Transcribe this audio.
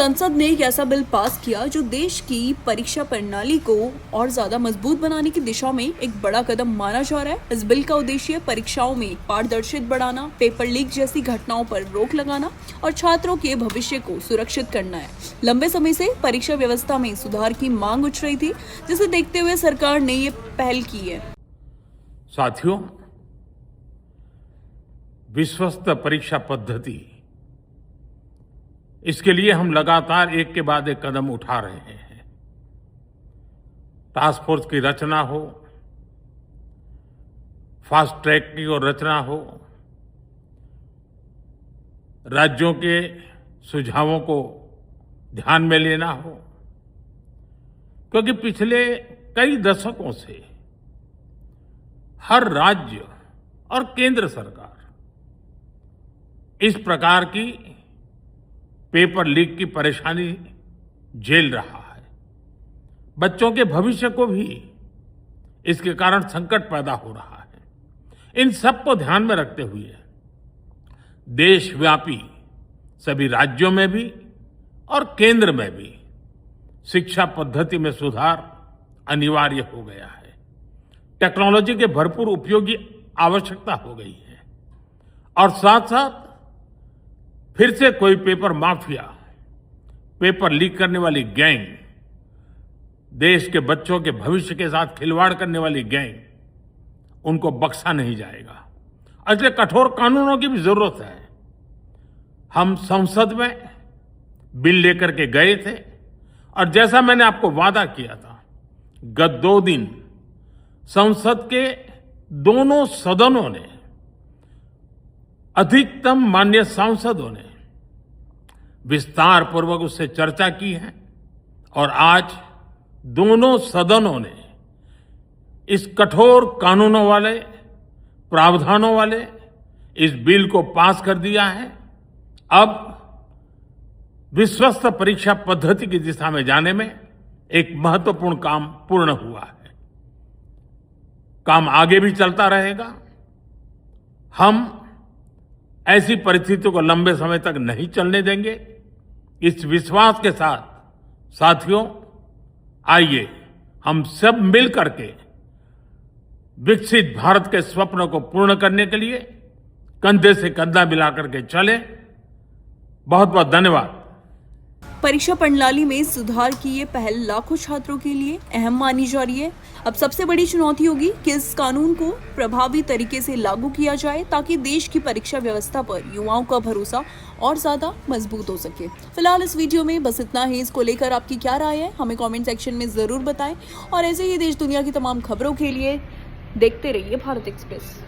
संसद ने एक ऐसा बिल पास किया जो देश की परीक्षा प्रणाली को और ज्यादा मजबूत बनाने की दिशा में एक बड़ा कदम माना जा रहा है। इस बिल का उद्देश्य परीक्षाओं में पारदर्शिता बढ़ाना, पेपर लीक जैसी घटनाओं पर रोक लगाना और छात्रों के भविष्य को सुरक्षित करना है। लंबे समय से परीक्षा व्यवस्था में सुधार की मांग उठ रही थी, जिसे देखते हुए सरकार ने ये पहल की है। साथियों, विश्वस्त परीक्षा पद्धति, इसके लिए हम लगातार एक के बाद एक कदम उठा रहे हैं। टास्क फोर्स की रचना हो, फास्ट ट्रैक की और रचना हो, राज्यों के सुझावों को ध्यान में लेना हो, क्योंकि पिछले कई दशकों से हर राज्य और केंद्र सरकार इस प्रकार की पेपर लीक की परेशानी झेल रहा है। बच्चों के भविष्य को भी इसके कारण संकट पैदा हो रहा है। इन सब को ध्यान में रखते हुए देशव्यापी सभी राज्यों में भी और केंद्र में भी शिक्षा पद्धति में सुधार अनिवार्य हो गया है। टेक्नोलॉजी के भरपूर उपयोग की आवश्यकता हो गई है और साथ साथ फिर से कोई पेपर माफिया, पेपर लीक करने वाली गैंग, देश के बच्चों के भविष्य के साथ खिलवाड़ करने वाली गैंग, उनको बख्शा नहीं जाएगा। इसलिए कठोर कानूनों की भी जरूरत है। हम संसद में बिल लेकर के गए थे और जैसा मैंने आपको वादा किया था, गत 2 दिन संसद के दोनों सदनों ने, अधिकतम माननीय सांसदों ने विस्तार पूर्वक उससे चर्चा की है और आज दोनों सदनों ने इस कठोर कानूनों वाले, प्रावधानों वाले इस बिल को पास कर दिया है। अब विश्वस्त परीक्षा पद्धति की दिशा में जाने में एक महत्वपूर्ण काम पूर्ण हुआ है। काम आगे भी चलता रहेगा। हम ऐसी परिस्थितियों को लंबे समय तक नहीं चलने देंगे। इस विश्वास के साथ साथियों, आइए हम सब मिल करके विकसित भारत के स्वप्न को पूर्ण करने के लिए कंधे से कंधा मिलाकर के चलें। बहुत बहुत धन्यवाद। परीक्षा प्रणाली में सुधार की ये पहल लाखों छात्रों के लिए अहम मानी जा रही है। अब सबसे बड़ी चुनौती होगी कि इस कानून को प्रभावी तरीके से लागू किया जाए ताकि देश की परीक्षा व्यवस्था पर युवाओं का भरोसा और ज्यादा मजबूत हो सके। फिलहाल इस वीडियो में बस इतना ही। इसको लेकर आपकी क्या राय है, हमें कमेंट सेक्शन में जरूर बताएं और ऐसे ही देश दुनिया की तमाम खबरों के लिए देखते रहिए भारत एक्सप्रेस।